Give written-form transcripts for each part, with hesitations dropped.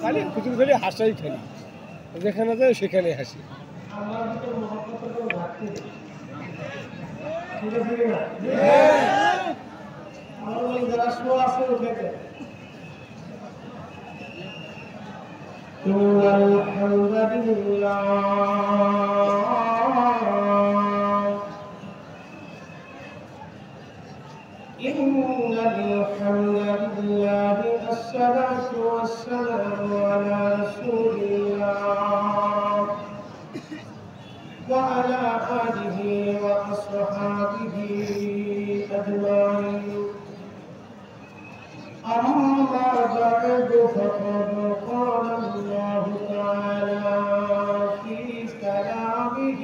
খালি কুতুব খালি হাসাই খালি যেখানে যায় সেখানে হাসি إن الحمد لله الصلاة والسلام على رسول الله وعلى آله وأصحابه أجمعين أما بعد فقد قال الله تعالى في كلامه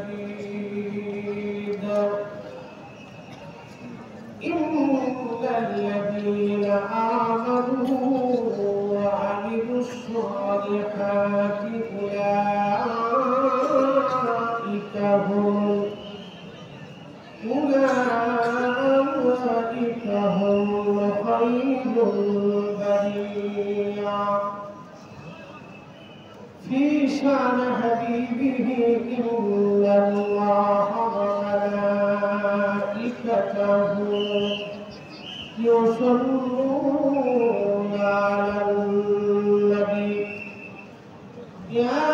المجيد إن الذين آمنوا وعملوا الصالحات أولئك هم خير البرية في شان حبيبه إن الله وملائكته يصلون على النبي يا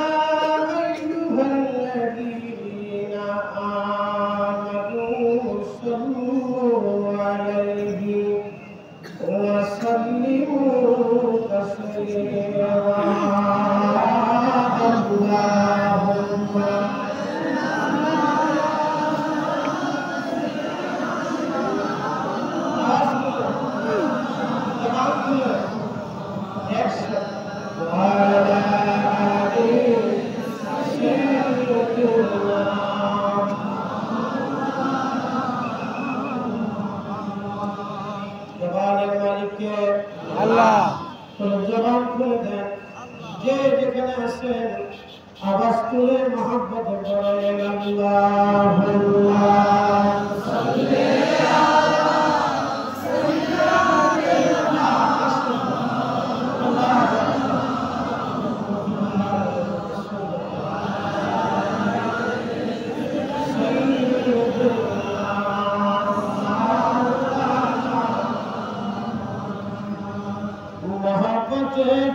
أيها الذين آمنوا صلوا عليه وسلموا تسليما اللهم আল্লাহ জবান খুলে দেন যে যেখানে আছেন আওয়াজ তুলে মহব্বত করেন আল্লাহুম্মা সাল্লি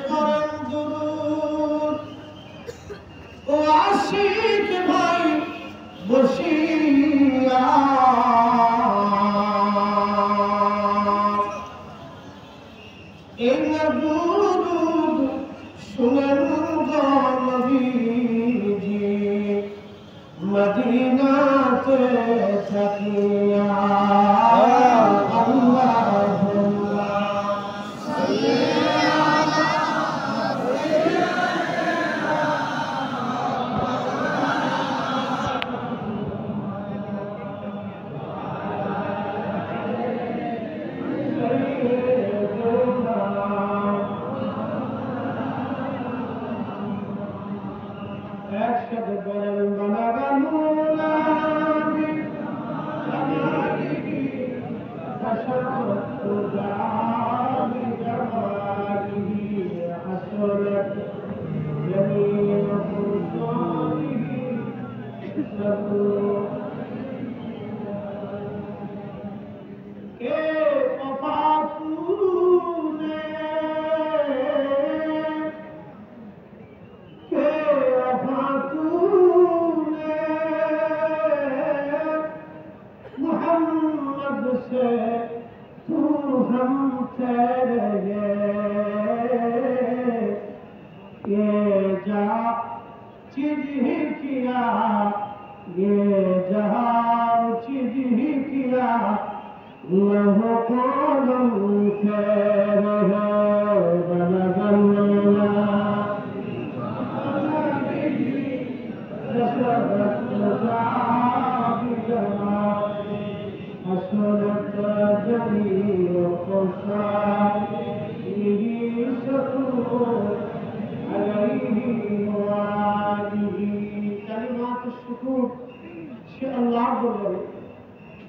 করেন দুরূদ ও আশিক ভাই বসিয়া এই দুরূদ শুনেন গো নবীজি মদিনাতে থাকিয়া আল্লাহুম্মা সাল্লি একসাথে বলেন বানাবানুনা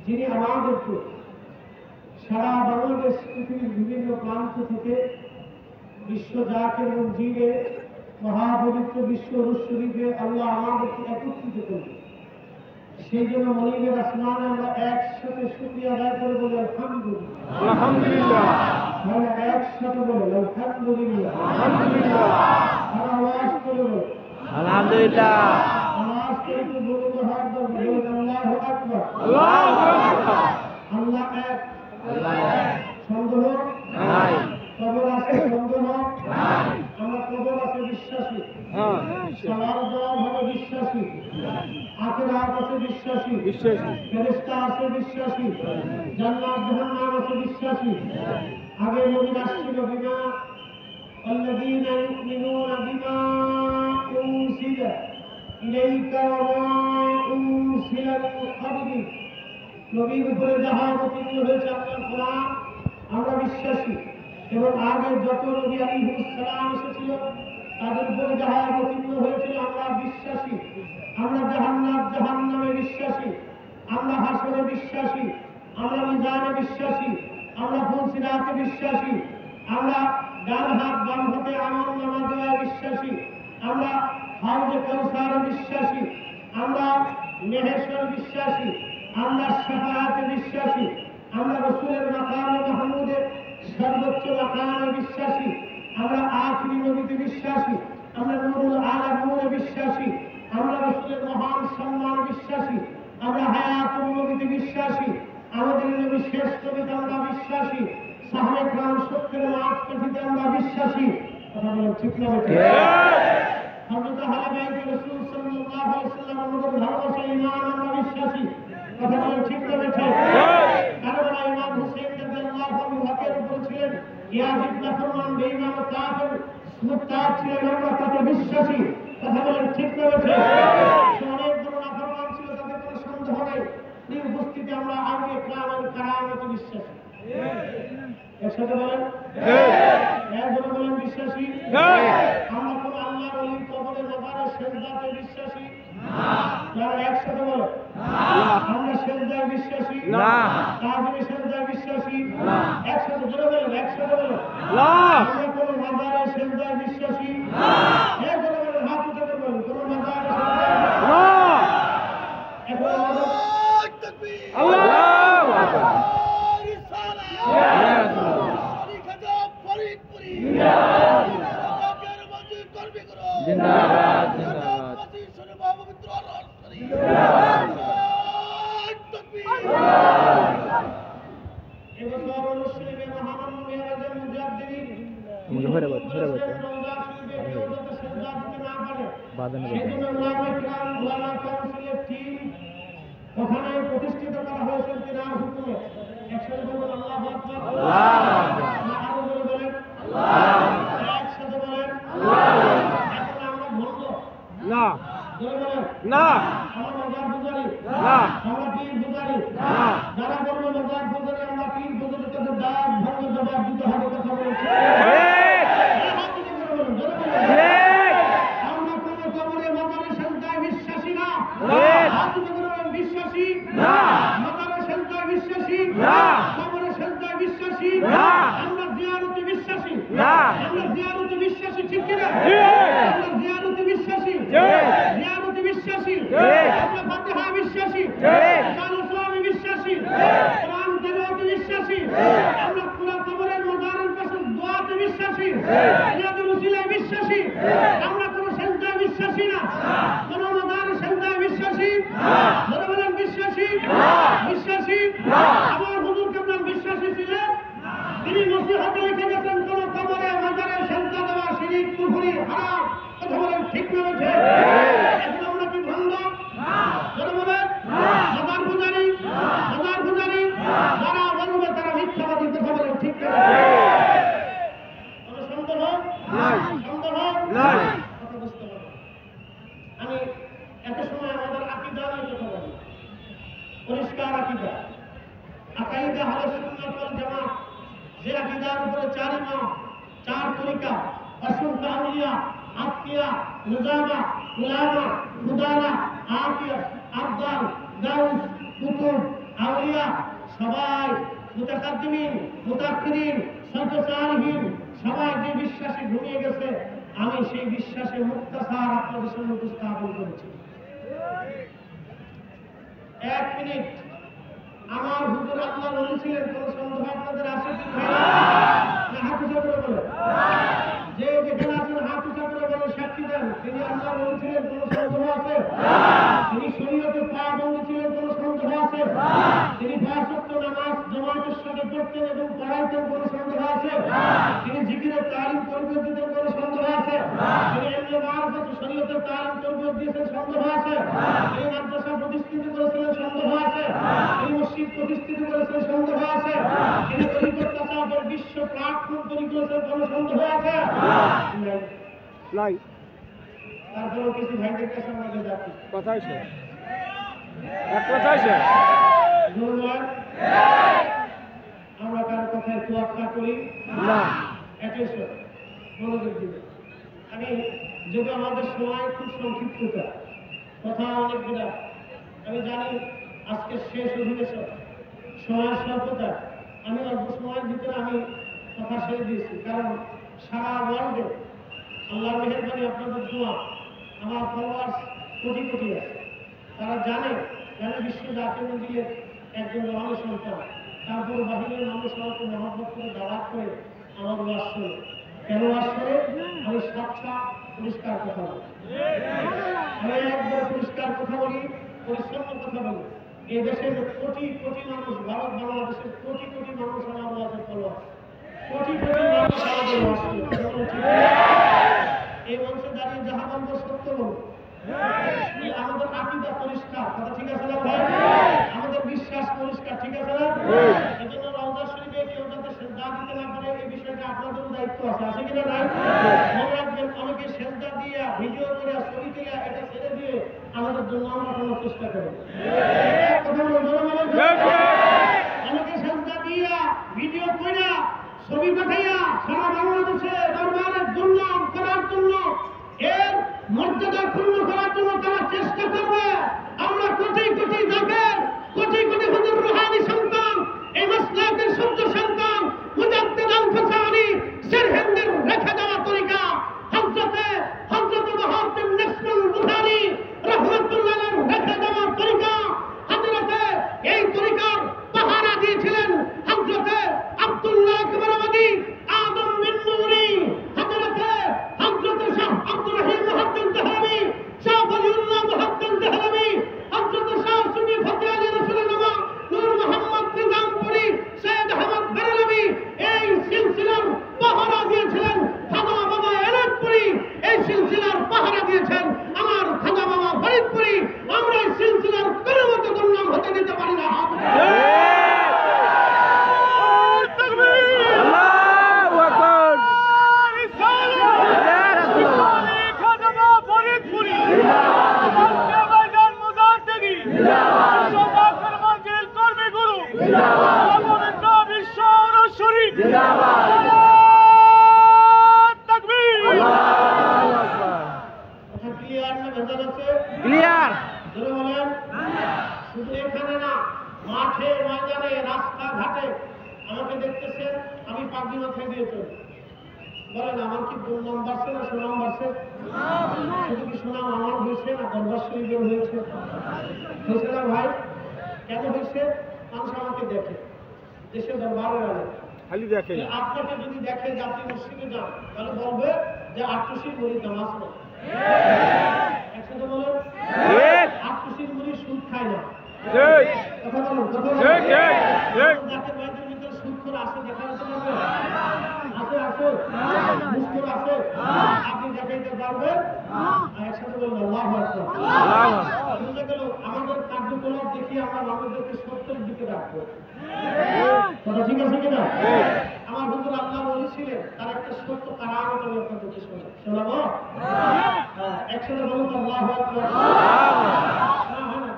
যিনি আমাদেরকে সারা বাংলাদেশ পৃথিবীর বিভিন্ন প্রান্ত থেকে বিশ্ব জাকের মঞ্জিলে মহাপবিত্র বিশ্ব শরীফে আল্লাহ আমাদেরকে একত্রিত করবে। সেই জন্য মনিবের আসমানে আমরা একসাথে শুকরিয়া আদায় করে বলি আলহামদুলিল্লাহ। আলহামদুলিল্লাহ। আমরা একসাথে বলি আলহামদুলিল্লাহ। আলহামদুলিল্লাহ। আর আওয়াজ করে বলি আলহামদুলিল্লাহ। আওয়াজ করে তো বলতে হয় তো বলি আল্লাহু আকবার। আল্লাহু আকবার। আল্লাহ এক, আল্লাহ এক। সন্দেহ নাই। কবর আছে, সন্দেহ নাই। আমরা কবর আছে বিশ্বাসী, হ্যাঁ, সালার জবাব হবে বিশ্বাসী, আখিরাত আছে বিশ্বাসী, বিশ্বাসী। ফেরেশতা আছে বিশ্বাসী, জান্নাত জাহান্নাম আছে বিশ্বাসী। আগে নবী আসছিল বিমা الذين يؤمنون بما أنزل إليك وما أنزل من قبلك। নবীর উপরে যাহা অবতীর্ণ হয়েছে আল্লাহর কোরআন আমরা বিশ্বাসী, এবং আগে যত নবী আলাইহিস সালাম এসেছিল তাদের উপরে যাহা অবতীর্ণ হয়েছিল আমরা বিশ্বাসী। আমরা জাহান্নামে বিশ্বাসী, আমরা হাসরে বিশ্বাসী, আমরা মিজানে বিশ্বাসী, আমরা ফুলসিরাতে বিশ্বাসী, আমরা ডান হাত বাম হাতে আমল নামা দেওয়ায় বিশ্বাসী, আমরা হাউজে কাউসারে বিশ্বাসী, আমরা মেহেশ্বর বিশ্বাসী, আমরা শাফাআতে বিশ্বাসী, আমরা রাসূলের মাকামে মাহমুদের সর্বোচ্চ মাকামে বিশ্বাসী, আমরা আখিরি নবীতে বিশ্বাসী, আমরা নূরুল আলামে বিশ্বাসী, আমরা রাসূলের মহান সম্মান বিশ্বাসী, আমরা হায়াতুল নবীতে বিশ্বাসী, আমাদের নবী শেষ নবীতে আমরা বিশ্বাসী, সাহাবায়ে কেরাম সত্যের মাপকাঠিতে আমরা বিশ্বাসী। কথা বলেন ঠিক না বেঠিক? হযরত আহলে বাইত রাসূল সাল্লাল্লাহু আলাইহি ওয়াসাল্লামের মধ্যে ভালোবাসা ঈমান আমরা বিশ্বাসী। কথা বলেন ঠিক না বেঠিক? কারণ ইমাম হুসাইন রাদিয়াল্লাহু আনহু হকের উপর ছিলেন, ইয়াজিদ নাফরমান বেঈমান ও কাফির মুরতাদ ছিলেন, আমরা তাতে বিশ্বাসী। কথা বলেন ঠিক না বেঠিক? অনেক বড় নাফরমান ছিল, তাতে কোনো সন্দেহ নেই। এই উপস্থিতি আমরা আগে কেরামের কারামতে বিশ্বাসী। একসাথে বলেন একজন বলেন বিশ্বাসী। আমরা কোন আল্লাহর ওলির কবরে মাজারে সেজদাতে বিশ্বাসী না? একসাথে বলেন আমরা সেজদায় বিশ্বাসী না। তাজিমে সেজদায় বিশ্বাসী না। একসাথে জোরে বলেন, একসাথে বলেন না। আমরা কোন মাজারে সেজদায় বিশ্বাসী না। একজন বলেন হাত উঠে বলেন কোন মাজারে সেজদায় না। এখন আল্লাহু আকবার। জিন্দাবাদ জিন্দাবাদ। এবছর অনুষ্ঠিত মহামান্য মেরাজের মুজাদ্দিদিন ঘরে বসে বাদানো ওখানে প্রতিষ্ঠিত করা হয়েছে তিনার হুকুমে। একসাথে বলুন আল্লাহু আকবার। আরো জোরে বলেন একসাথে বলেন এখন আমরা ভণ্ড না। জোরে বলেন না। আমরা মজার পূজারি না। আমরা পীর পূজারি না। যারা বলবো মজার পূজারি আমরা পীর পূজারি তাদের দাঁত ভাঙে জবাব দিতে হবে। কথা বলছে আমরা কোন কবরে মজারে সেজদায় বিশ্বাসী না। হাত উঁচু করে বলেন বিশ্বাসী না। মজারে সেজদায় বিশ্বাসী না। কবরে সেজদায় বিশ্বাসী না। আমরা জিয়ারতে বিশ্বাসী না। আমরা জিয়ারতে বিশ্বাসী ঠিক কি না? আমরা জিয়ারতে বিশ্বাসী জিয়ারতে বিশ্বাসী আমরা ফাতিহা বিশ্বাসী সালাত বিশ্বাসী কোরআন তেলাওয়াতে বিশ্বাসী আমরা পুরা কবরের মজারের পাশে দোয়াতে বিশ্বাসী ইয়াদুল উসিলায় বিশ্বাসী আমরা কোন সেজদায় বিশ্বাসী না। কোন মজারে সেজদায় বিশ্বাসী যারা বলেন বিশ্বাসী বিশ্বাসী আমার হুজুর কেমন বিশ্বাসী ছিলেন? তিনি নসিহতে লিখে গেছেন কোন কবরে মাজারে সেজদা দেওয়া শিরক কুফরি হারাম। কথা বলেন ঠিক না বেঠিক? এখন আমরা কি ভণ্ড? যারা বলেন মাজার পূজারি যারা বলবে তারা মিথ্যাবাদী। কথা বলেন ঠিক না? কোনো সন্দেহ নাই। সন্দেহ নাই। কথা বুঝতে পারবেন। আমি এত সময় আমাদের আকীদা নিয়ে কথা বলি, পরিষ্কার আকীদা। আকাইদা আহলে সুন্নাত ওয়াল জামাত, যে আকীদার উপরে চার ইমাম, চার তরিকা, অসংখ্য আউলিয়া, আতকিয়া, মুজাবা, উলামা, মুদারা, আফিয়া, আফদাল, গাউস, কুতুব, আউলিয়া সবাই মুতাকাদ্দিমিন, মুতাআখিরিন, সলফে সালিহিন সবাই যে বিশ্বাসে ঘুমিয়ে গেছে, আমি সেই বিশ্বাসে মুক্তাসার আপনাদের সামনে উপস্থাপন করেছি। 1 মিনিট, আমার হুজুর আল্লাহর ওলি ছিলেন, কোন সন্দেহ আপনাদের আছে কি? না, হাত উঁচা করে বলেন। যে যেখানে আছেন হাত উঁচা করে বলেন, সাক্ষী দেন তিনি আল্লাহর ওলি ছিলেন, কোন সন্দেহ আছে? তিনি শরীয়তের পাবন্দি ছিলেন, কোন সন্দেহ আছে? তিনি 5 ওয়াক্ত নামাজ জামাতের সাথে পড়তেন এবং পড়াইতেন, কোন সন্দেহ আছে? তিনি জিকিরের তালিম তরবিয়ত দিতেন, কোন সন্দেহ আছে? তিনি এমনি মারফত শরীয়তের তালিম তরবিয়ত দিয়েছেন, সন্দেহ আছে? তিনি মাদ্রাসা প্রতিষ্ঠিত করেছিলেন, সন্দেহ আছে? তিনি মসজিদ প্রতিষ্ঠিত করেছেন, সন্দেহ আছে? তিনি তরিকত তাসাউফের বিশ্ব প্ল্যাটফর্ম তৈরি করেছেন, কোন সন্দেহ আছে? নাই, তারপরে কিছু ভাইদের কাছে আমাদের যাচ্ছি। কথাই শেষ, এক কথাই শেষ। ধন্যবাদ। আমরা কারো কথায় তোয়াক্কা করি না, এটাই সব, মনোযোগ দিবে। আমি যদি আমাদের সময় খুব সংক্ষিপ্ততা, কথা অনেকগুলা, আমি জানি আজকে শেষ অধিবেশন, সময়ের স্বল্পতা, আমি অল্প সময়ের ভিতরে আমি কথা শেষ দিয়েছি, কারণ সারা ওয়ার্ল্ডে আল্লাহর মেহেরবানি, আপনাদের দোয়া, আমার ফলোয়ার্স কোটি কোটি আছে। তারা জানে বিশ্ব জাতীয় মন্দিরের একজন রহমান সন্তান, তারপর বাহিরের মানুষ আমাকে মহব্বত করে দাওয়াত করে আমার ওয়াজ শুনে। কেন ওয়াজ করে? আমি স্বচ্ছা পরিষ্কার কথা বলি, আমি একবার পরিষ্কার কথা বলি, পরিচ্ছন্ন কথা বলি। এই দেশের কোটি কোটি মানুষ, ভারত বাংলাদেশের কোটি কোটি মানুষ আমার ওয়াজের ফলোয়ার, কোটি কোটি মানুষ আমাদের ওয়াজ শুনে। এই মঞ্চে দাঁড়িয়ে যাহা বলবো সত্য বলবো। আমাদের আকীদা পরিষ্কার, কথা ঠিক আছে না ভাই? আমাদের বিশ্বাস পরিষ্কার, ঠিক আছে না? এজন্য রওজা শরীফে কেউ যাতে সেজদা দিতে না পারে, এই বিষয়টা আপনাদেরও দায়িত্ব আছে, আছে কিনা নাই? মনে রাখবেন, অনেকে সেজদা দিয়ে ভিডিও করে ছবি তুলে এটা ছেড়ে দিয়ে আমাদের জন্য আমরা কোনো চেষ্টা করি। কথা বলবো, অনেকে সেজদা দিয়া ভিডিও করে ছবি পাঠাইয়া সারা বাংলাদেশে দরবারের দুর্নাম করার জন্য, এর মর্যাদা পূর্ণ করার জন্য তারা চেষ্টা করবে। আমরা কোটি কোটি জাকের, কোটি কোটি হুজুর রুহানি সন্তান, এই মাসলাকের সূর্য সন্তান মুজাদ্দিদ আল-ফাসানি সিরহিন্দের রেখে দেওয়া তরিকা হযরত মুহাম্মদ নাসরুল বুখারী রাহমাতুল্লাহর রেখে দেওয়া তরিকা, হযরতে এই তরিকার পাহারা দিয়েছিলেন হযরতে আব্দুল্লাহ আকবরবাদী, আদম বিন নূরি, হযরতে শাহ আব্দুর রহিম মুহাদ্দিস দেহলভী, শাহ ওলিউল্লাহ মুহাদ্দিস দেহলভী, হযরতে শাহ সুফি ফতে আলী রাসূলুল্লাহ, নূর মুহাম্মদ নিজামপুরী, সৈয়দ আহমদ বেরেলভী এই সিলসিলার পাহারা দিয়েছিলেন। খাজা বাবা এনায়তপুরী এই সিলসিলার পাহারা দিয়েছেন আমার খাজা বাবা ফরিদপুরী। আমরা এই সিলসিলার কোনো মতো দুর্নাম হতে দিতে পারি না। শুধু এখানে না, মাঠে ময়দানে রাস্তাঘাটে আমাকে দেখতেছেন, আমি পাগড়ি মাথায় দিয়ে চলি। বলেন আমার কি দুর্নাম বাড়ছে না সুনাম বাড়ছে? শুধু কি সুনাম আমার হয়েছে না দরবার শরীফের হয়েছে? হয়েছে না ভাই? কেন হয়েছে? মানুষ আমাকে দেখে, দেশে দরবারের আগে খালি দেখে। আপনাকে যদি দেখে জাতীয় মসজিদে যান, তাহলে বলবে যে আটটুসির মুড়ি নামাজ পড়ে। একসাথে বলেন, আটটুসির মুড়ি সুদ খায় না। কথা বলুন, কথা বলুন। জাতীয় বাইদের ভিতরে সুদ করে আসে, দেখা যেতে পারবে? আছে, আছে, মুস্কুর আছে, আপনি দেখাইতে পারবেন? একসাথে বলুন আল্লাহু আকবার। বুঝে গেল আমাদের কার্যকলাপ দেখি আমরা মানুষদেরকে সত্যের দিকে রাখবো। কথা ঠিক আছে কিনা? আমার হুজুর আল্লাহর ওলি ছিলেন, তার একটা সত্য কারামত আমি আপনাদেরকে শোনাবো। একসাথে বলুন আল্লাহু আকবার।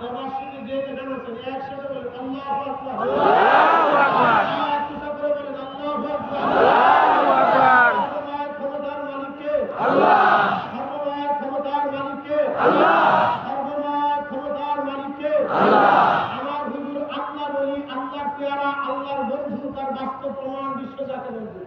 দরবার শরীফে যে যেখানে আছেন একসাথে বলুন আল্লাহু আকবার। আল্লাহু আকবার। একসাথে করে বলুন আল্লাহু আকবার। আল্লাহু আকবার। সর্বময় ক্ষমতার মালিককে আল্লাহ। সর্বময় ক্ষমতার মালিককে আল্লাহ। সর্বময় ক্ষমতার মালিককে আল্লাহ। আমার হুজুর আল্লাহর ওলি, আল্লাহর পেয়ারা, আল্লাহর বন্ধু, তার বাস্তব প্রমাণ বিশ্ব জাতির বন্ধু।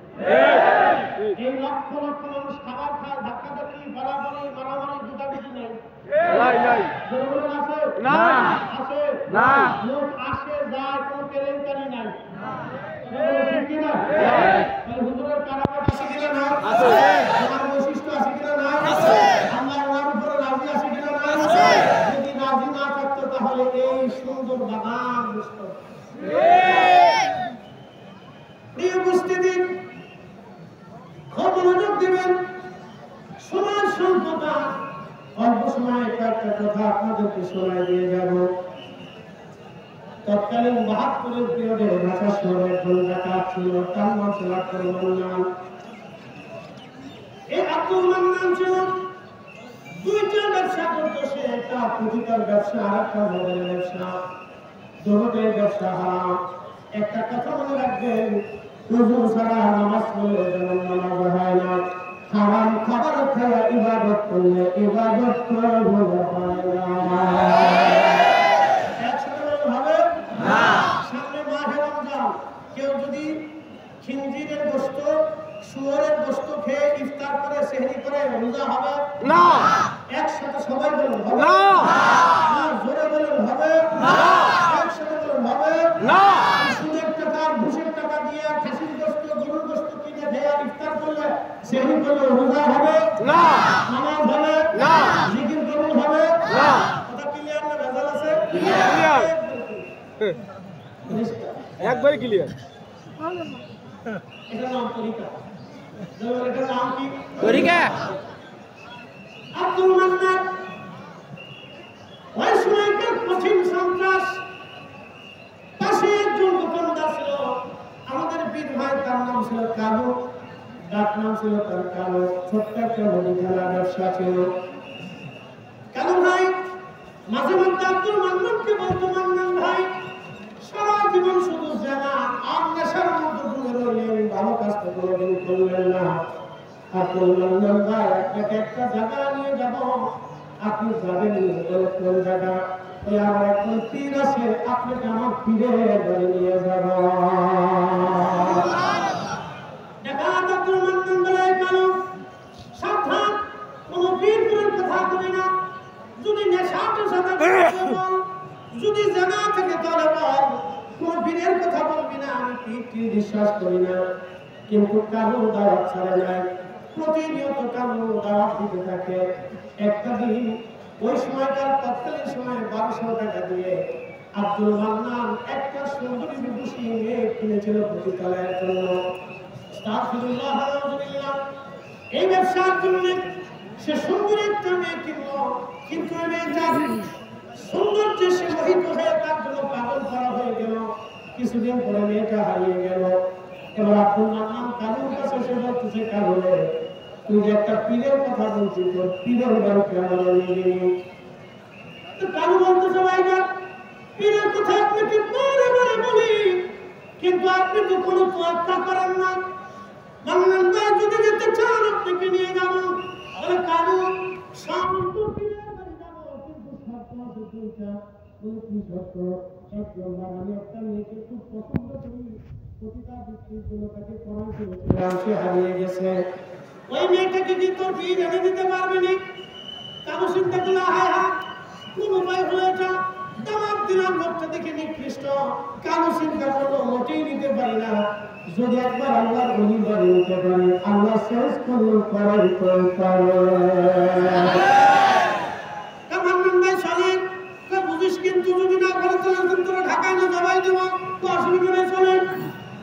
না। লোক আসে যায়, কোনো কেলেঙ্কারি নাই। ঠিক কি না? তাহলে হুজুরের কারামত আছে কিনা না? আছে। আমার বৈশিষ্ট্য আছে কিনা না? আছে। আল্লাহ ওনার উপরে রাজি আছে কিনা না? আছে। যদি রাজি না থাকতো তাহলে এই সুন্দর বাগান নষ্ট। প্রিয় উপস্থিতি, খুব মনোযোগ দিবেন। সময় স্বল্পতা, অল্প সময়ে কয়েকটা কথা আপনাদেরকে শোনায় দিয়ে যাব। তৎকালীন ৭২-এর পিরিয়ডে ঢাকা শহরে একজন ডাকাত ছিল, তার নাম ছিল আব্দুল মান্নান। এই আব্দুল মান্নান ছিল দুইটা ব্যবসা করতো সে, একটা পুঁজিটার ব্যবসা আর একটা মোবাইলের ব্যবসা। দুটোই ব্যবসা হারাম। একটা কথা মনে রাখবেন, হুজুর ছাড়া নামাজ পড়লে যেমন নামাজ হয় না, হারাম খাবার খাওয়া ইবাদত করলে ইবাদত করা হয় না। একসাথে হবে না। সামনে মাহে রমজান, কেউ যদি খিনজিরের গোশত, শুয়োরের গোশত খেয়ে ইফতার করে সেহরি করে রোজা হবে না। একসাথে সবাই বলেন হবে না। জোরে বলেন হবে না। একসাথে বলেন হবে না। সুদের টাকা ঘুষের টাকা দিয়ে খাসির গোশত, গরুর গোশত কিনে খেয়ে ইফতার করলে সেহরি করলে রোজা হবে না। নামাজ হবে না। জিকির করুন হবে না। কথা ক্লিয়ার না? ভেজাল আছে? ক্লিয়ার, একবারে ক্লিয়ার। এটার নাম তরিকা। এটার নাম কি? তরিকা। আব্দুল মান্নান ওই সময়কার কঠিন সন্ত্রাস। পাশে একজন দোকানদার ছিল, আমাদের বীর ভাই, তার নাম ছিল কালু, ডাক নাম ছিল তার কালো। ছোট্ট একটা মুদিখানা ব্যবসা ছিল। কালু ভাই মাঝে মধ্যে আব্দুল মান্নানকে বলতো, মান্নান ভাই সারা জীবন শুধু জানা আর নেশার মধ্যে ডুবে রইলেন, ভালো কাজ তো কোনোদিন করলেন না। আব্দুল মান্নান ভাই আপনাকে একটা জায়গা নিয়ে যাব, আপনি যাবেন কোন জায়গা? ওই আমার একজন পীর আছে, আপনাকে আমার পীরের বাড়ি নিয়ে যাব। দেখা আব্দুল মান্নান বলে, কালু সাবধান, কোনো পীরের কথা বলি না। যদি নেশাটা সাথে যদি জানা থাকে তাহলে বল, কোন পীরের কথা বলবি না। আমি পীর বিশ্বাস করি না। কিন্তু কালু দাওয়াত ছাড়ে নাই, প্রতিনিয়ত কালু দাওয়াত দিতে থাকে। একটা দিন ওই সময়কার তৎকালীন সময়ে ১২০০ টাকা দিয়ে আব্দুল মান্নান একটা সুন্দরী রূপসী মেয়ে কিনেছিল প্রতিতলার জন্য। আস্তাগফিরুল্লাহ, আলহামদুলিল্লাহ। এই ব্যবসার জন্য সে সুন্দর একটা মেয়ে কিনল, কিন্তু এই মেয়েটার সৌন্দর্যে সে মোহিত হয়ে তার জন্য পাগল করা হয়ে গেল। কিছুদিন পরে মেয়েটা হারিয়ে গেল। এবার আব্দুল মান্নান কালুর কাছে সে বলতেছে, কালু রে, তুই যে একটা পীরের কথা বলছিস, তোর পীরের বাড়িতে আমার নিয়ে। কালু বলতেছে, ভাইরা পীরের কথা আপনাকে বারে বারে বলি, কিন্তু আপনি তো কোনো তোয়াক্কা করেন না। মান্নান ভাই যদি যেতে চান আপনাকে নিয়ে যাব। বলে, কালু সামন্ত পীরের বাড়ি যাব, কিন্তু শর্ত আছে দুইটা। বলে, কি শর্ত? এক নম্বর, আমি একটা মেয়েকে খুব পছন্দ করি, প্রতিটা ব্যক্তির জন্য তাকে পড়াই করেছিলাম, সে হারিয়ে গেছে। ওই মেয়েটাকে কি তোর পীর এনে দিতে পারবি না? কালু চিন্তা করলো, হায় হায়, কোন উপায় হলো এটা? দামাত দিলাম, লোকটা দেখে নিকৃষ্ট। কালু চিন্তা করলো, মোটেই নিতে পারি না। যদি একবার আল্লাহর ওলি বাড়ি নিতে পারি, আল্লাহ শেষ করলো করার পারে। বুঝিস, কিন্তু যদি না করে চলেন, কিন্তু ঢাকায় না জবাই দেবো, তো অসুবিধা নেই, চলেন।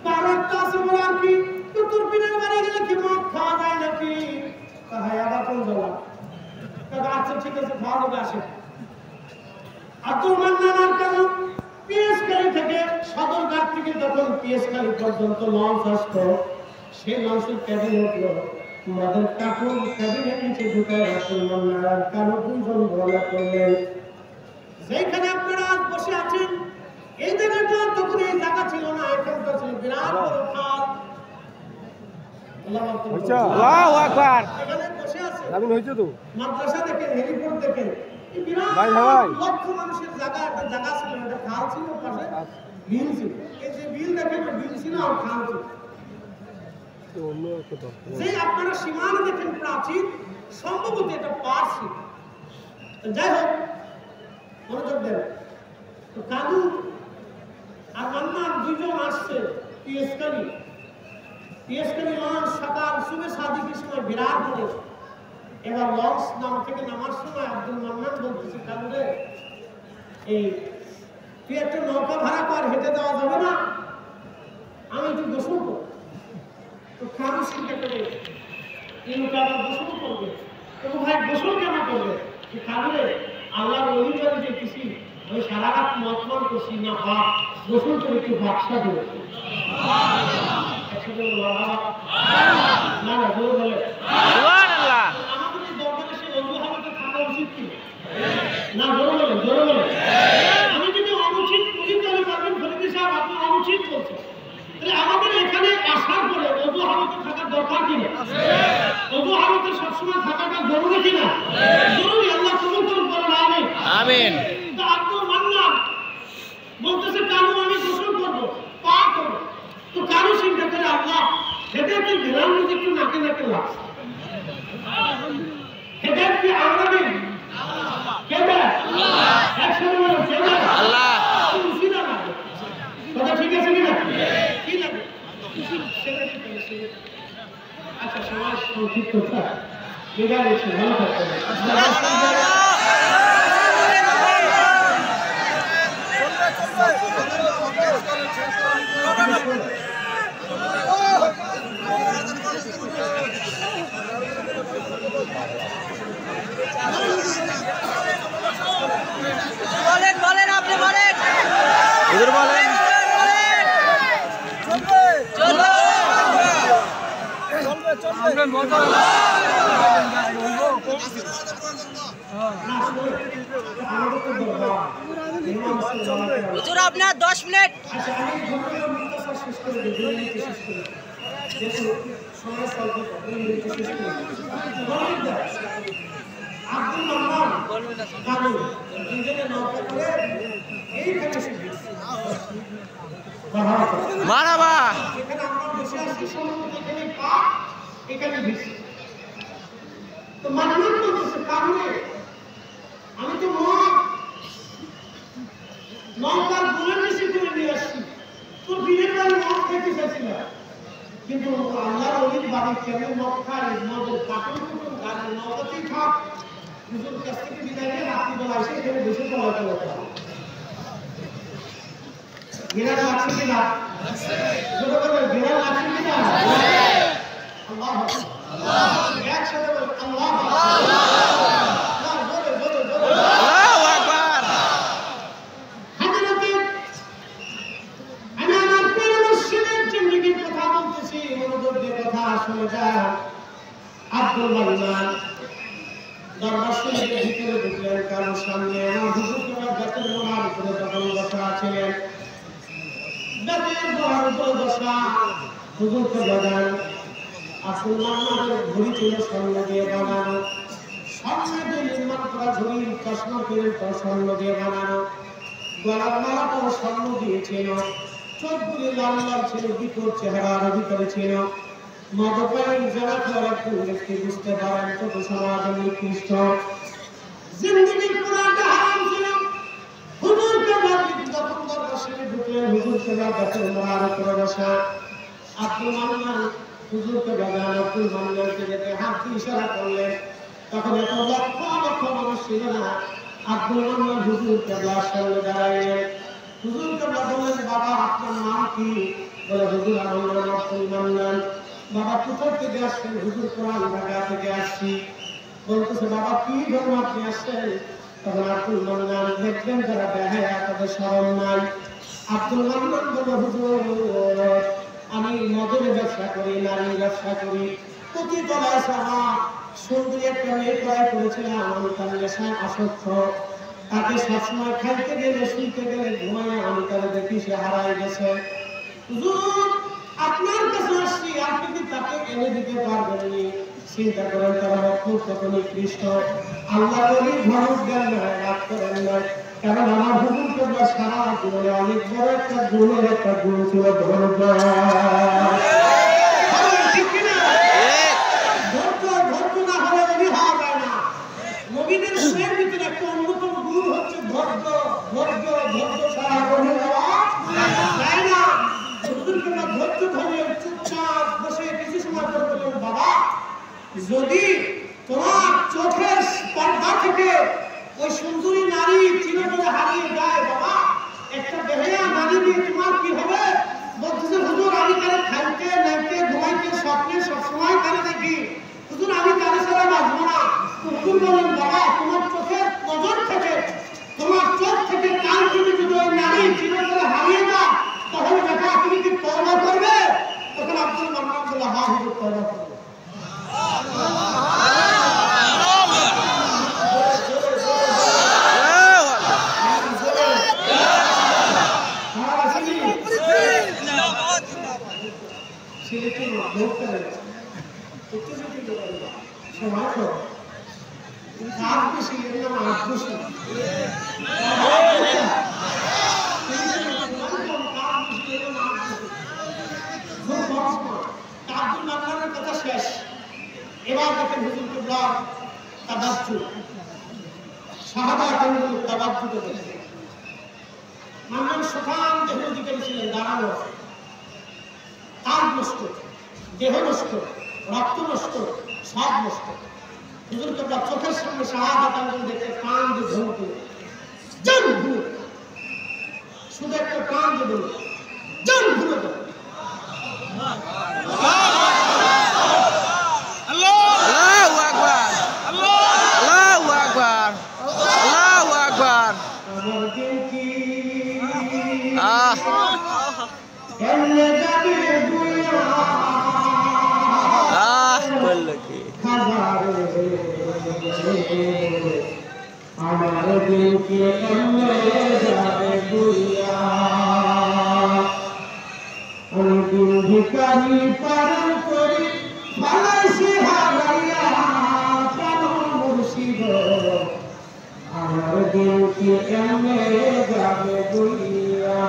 তার একটা আছে বলে আর কি, তোর পীরের বাড়ি গেলে কি মদ খাওয়া যায় নাকি? হ্যাঁ, আবার কোন জবাব? আচ্ছা ঠিক আছে, খাওয়া যাবে, আসে। আব্দুল মান্নান আর কালু পিএসখালী থেকে, সদরঘাট থেকে যখন পিএসখালী পর্যন্ত লঞ্চ আসতো, সেই লঞ্চের ক্যাবিন উঠলো, মদের কাপড় ক্যাবিনের নিচে ঢুকায় আব্দুল মান্নান আর কালু দুজন রওনা করলেন। যেখানে আপনারা আজ বসে আছেন, এই জায়গাটা তখন এই জায়গা ছিল না, এখানটা ছিল বিরাট বড় খাল। আল্লাহু আকবার। এখানে বসে আছে, দারুণ হয়েছে তো। মাদ্রাসা দেখেন, হেলিপোর্ট দেখেন, এই বিরাট লক্ষ মানুষের জায়গা, একটা জায়গা ছিল, একটা খাল ছিল, পাশে বিল ছিল। এই যে বিল দেখেন, বিল ছিল আর খাল ছিল। যে আপনারা সীমানা দেখেন প্রাচীর, সম্ভবত এটা পার্সি। যাই হোক, মনোযোগ দেন। তো কালু আর মান্নান দুইজন আসছে পিএসকানি লঞ্চ সকাল সুবে সাদিকের সময় বিরাট করে। এবার লঞ্চ নাম থেকে নামার সময় আব্দুল মান্নান বলতেছে, কালু রে, এই তুই একটা নৌকা ভাড়া কর, হেঁটে দেওয়া যাবে না, আমি একটু গোসল করব। তো কালু চিন্তা করে এই নৌকা আবার গোসল করবে। তো ভাই গোসল কেন করবে? কালু রে, আল্লাহর ওলির বাড়ি দেখতেছি, আমি সারা রাত মতমন করছি না, বাপ গোসল করে একটু বাদশা দেবে। একসাথে না না বলে বলে আমাদের দরকারে সে অজু হালতে থাকা উচিত কি না? জোরে বলে আমি যদি অনুচিত করি তাহলে পারবেন ফরিদি সাহেব আপনি অনুচিত বলছেন। তাহলে আমাদের এখানে আসার পরে অজু হালতে থাকার দরকার কিনা? অজু হালতে সবসময় থাকাটা জরুরি কিনা? জরুরি। আল্লাহ কবুল করুন, বলেন আমিন। আমিন। তো আব্দুল মান্নান বলতেছে, কালু আমি গোসল করবো, পা করবো। তো কালু চিন্তা করে, আল্লাহ হেঁটে ঘেরার মধ্যে একটু নাকে নাকে লাগছে, হেঁটে কি আমরা নেই কেবে একসাথে বলে কেবে আল্লাহ খুশি না লাগে কথা ঠিক আছে কিনা? কি লাগে? আচ্ছা, সমাজ সংক্ষিপ্ত বিদায় নিচ্ছি, ভালো থাকবেন। বলেন আপনি বলেন, হুজুর বলেন। হুজুর আপনার 10 মিনিট। মারহাবা। আমি তো নৌকার গুণের বেশি করে নিয়ে আসছি, তোর বিলের বাড়ি মদ খেতে চাইছিলাম, কিন্তু আল্লাহর ওলির বাড়ি কেমন মদ খায়, মদের কাটন কুটন গাড়ি নৌকাতেই থাক। হুজুর কাছ থেকে বিদায় নিয়ে রাত্রিবেলা এসে এখানে বসে পড়াতে হতো। বিরাট লাগছে কিনা? বিরাট লাগছে কিনা? আল্লাহ একসাথে আল্লাহ আব্দুল মান্নান দরবার শরীফের ভিতরে ঢুকলেন। কারোর সামনে আমার হুজুর তোমার বেতের মোড়ার উপরে তখন বসা আছিলেন, বেতের মোড়ার উপরে বসা হুজুরকে বাজান। আব্দুল মান্নানের ঘড়ি ছিল স্বর্ণ দিয়ে বানানো, স্বর্ণ দিয়ে নির্মাণ করা ঘড়ি, চশমা কিনে স্বর্ণ দিয়ে বানানো, গলার মালাটাও স্বর্ণ দিয়েছিল, চোখগুলি লাল লাল ছিল, বিকট চেহারার ভিতরে ছিল। মদপায়ী যারা খাওয়া একটু দেখতে বুঝতে পারেন কত সমাজের নিকৃষ্ট জিন্দেগির পুরাটা হারাম ছিল। হুজুর কেবলা যখন দরবার শরীফে ঢুকলেন, হুজুর কেবলা বেতের মোড়ার উপরে বসা। আব্দুল মান্নান হুজুরকে বাজান, আব্দুল মান্নানকে যেতে হাত দিয়ে ইশারা করলেন। তখন এত লক্ষ লক্ষ মানুষ ছিল না। আব্দুল মান্নান হুজুর কেবলার সামনে দাঁড়াইলেন। হুজুর কেবলা বললেন, বাবা আপনার নাম কি? বলে, হুজুর আমার নাম আব্দুল মান্নান। বাবা কোথায় থেকে আসছেন? হুজুর কোরআন ঢাকা থেকে আসছি। বলতেছে, বাবা কি ধর্ম আপনি আসছেন? তখন আব্দুল মান্নান দেখবেন যারা বেহায়া তাদের শরম নাই। আব্দুল মান্নান বলে, হুজুর আমি মদের ব্যবসা করি, নারীর ব্যবসা করি, প্রতি তলায় সাহা সুন্দরী একটা মেয়ে ক্রয় করেছিলাম, আমি তার নেশায় আসক্ত। তাকে সবসময় খাইতে গেলে, শুইতে গেলে, ঘুমায় আমি তারা দেখি সে হারাই গেছে। হুজুর আপনার কাছে আসছি, আপনি কি তাকে এনে দিতে পারবেন? চিন্তা করেন তারা খুব কত নিকৃষ্ট। আল্লাহ নবীর ধমক দেন না, রাগ করেন না, কারণ আমার হুজুর কেবলা সারা জীবনে অনেক বড় একটা গুণের একটা গুণ ছিল ধৈর্য। ধৈর্য না হলে নবী হওয়া যায় না। নবীদের গুণের ভিতরে একটা অন্যতম গুণ হচ্ছে ধৈর্য। ধৈর্য ধৈর্য যদি তোমার চোখের পর্দা থেকে ওই সুন্দরী নারী চিরতরে হারিয়ে যায় বাবা, একটা বেহায়া নারী দিয়ে তোমার কি হবে? বলতেছে হুজুর আমি কারে খাইতে নাইতে ঘুমাইতে স্বপ্নে সবসময় কারে দেখি, হুজুর আমি কারে ছাড়া বাঁচবো না। হুজুর বলেন বাবা তোমার চোখের নজর থেকে, তোমার চোখ থেকে কান থেকে যদি ওই নারী চিরতরে হারিয়ে যায় তাহলে দেখা তুমি কি তওবা করবে? তখন আব্দুল মান্নান বলে হ্যাঁ হুজুর তওবা করবে। এবার দেখেন হুজুর কিবলার তাবাজ্জুদ, শাহাদাত হুজুর তাবাজ্জুদ করেছেন। মান্নান সুফান দেহ অধিকারী ছিলেন, দাঁড়ানো, তার নষ্ট, দেহ নষ্ট, রক্ত নষ্ট, সব নষ্ট। হুজুর কিবলা চোখের সামনে শাহাদাত হুজুর দেখে কান দিয়ে ধরতে জান ভুলে, শুধু একটা কান দিয়ে বলে জান ভুলে যাবে। আমার দিলকে এমনে যাবে বুইয়া, আমি দিল ভিখারি পালন করি ভালাইছি হারাইয়া প্রাণ মুর্শিদ, আমার দিলকে এমনে যাবে বুইয়া,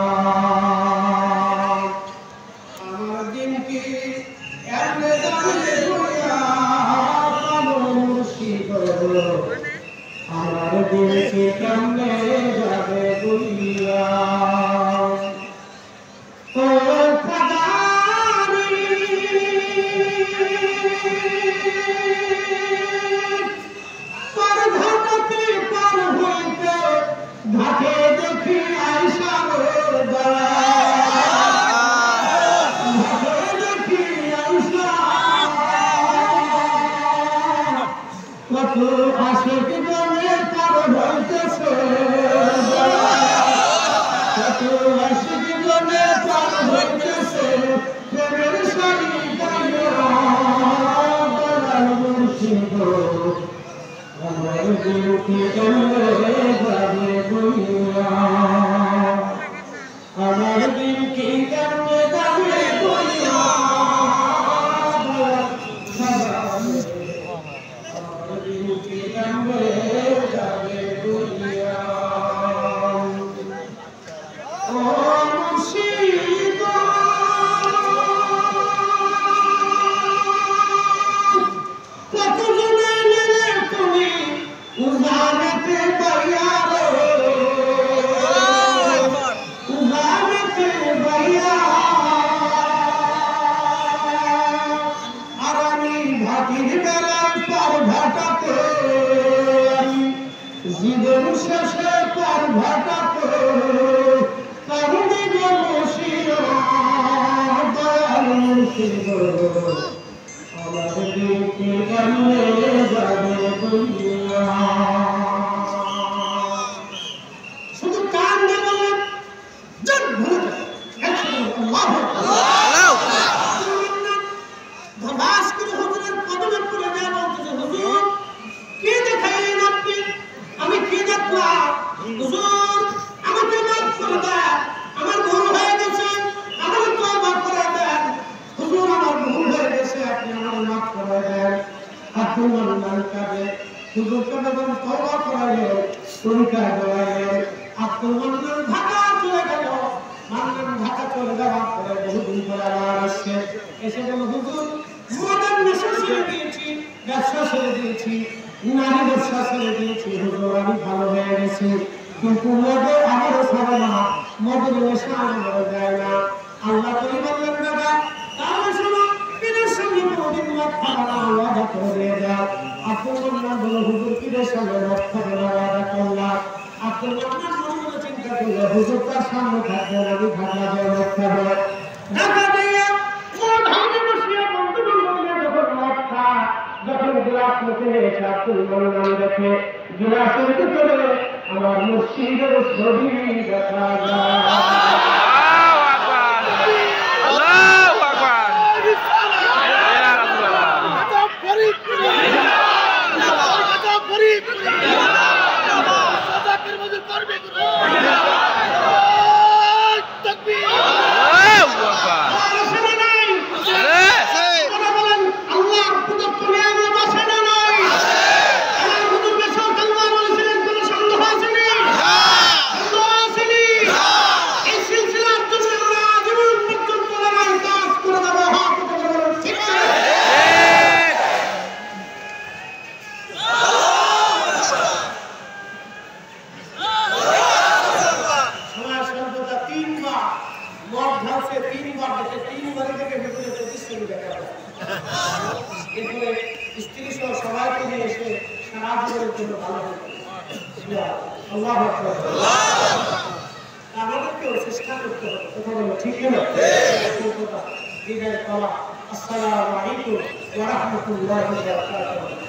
আমার দিলকে এমনে যাবে বুইয়া প্রাণ মুর্শিদ, আমার দিলকে কেমনে যাবে বুইয়া। ও খোদারি পর ঘাটে পার হইতে ঘাটে দেখি আইসা দয়া, ঘাটে দেখি আইসা কত আশিক জনে পার হইতেছে, কত আশিক জনে পার হইতেছে প্রেমের শাড়ি গাইয়া দয়াল মুর্শিদ, আমার দিলকে কেমনে যাবে বুইয়া, আমার দিলকে কেমনে যাবে বুইয়া, যাবে বুইয়া। ও মুর্শিদ কত জনে নিলে তুমি উজানেতে পাইয়া রে, উজানেতে পাইয়া, আর আমি ভাটির বেলায় পার ঘাটাতে, জীবন শেষে পার ঘাটাতে কারণে বসিয়া দয়াল মুর্শিদ, আমার দিলকে কেমনে যাবে বুইয়া। শুধু কান দিয়ে বললেন জান ভুলে যাবে, ধবাস করে হুজুরের কদমে পড়ে দেয়া বলতেছে হুজুর কি দেখাইলেন আপনি, আমি কি দেখলাম হুজুর, আমাকে মাফ করে দেন, আমার ভুল হয়ে গেছে, আমাকে তওবা করে দেন হুজুর, আমার ভুল হয়ে গেছে, আপনি আমাকে মাফ করে দেন। আব্দুল মান্নান কাঁদে, হুজুরকে যখন তওবা করাইলেন তরিকা দেওয়াইলেন, আব্দুল মান্নান ঢাকা চলে গেল। মান্নান ঢাকা চলে যাওয়ার পরে বহুদিন পরে আবার আসছে, এসে বলল হুজুর মদের নেশা ছেড়ে দিয়েছি, ব্যবসা ছেড়ে দিয়েছি, নারী ব্যবসা ছেড়ে দিয়েছি হুজুর, আমি ভালো হয়ে গেছি, কিন্তু মদের আমারও ছাড়ে না, মদের নেশা আমারও যায় না। আল্লাহ তুমি বললেন দাদা তাহলে শোনো, পীরের সঙ্গে কোনদিন খানা ওয়াদা করে দাও আব্দুল মান্নান বলে হুজুর পীরের সামনে রক্ষা করা ওয়াদা করলাম আব্দুল মান্নান মনে চিন্তা করলে হুজুর তার সামনে থাকবে আমি ঢাকা দিয়ে রক্ষা করে ঢাকা দিয়ে কোন ধানে বসিয়ে বন্ধু বন্ধু যখন রক্ষা যখন গ্লাস মুখে নিয়েছে আব্দুল মান্নান দেখে গ্লাসের ভিতরে আমার মুর্শিদের ছবি দেখা যায় আমাদেরকেও চেষ্টা করতে হবে কথা বলো ঠিক না আসসালামু আলাইকুম ওয়া রাহমাতুল্লাহি ওয়া বারাকাতুহু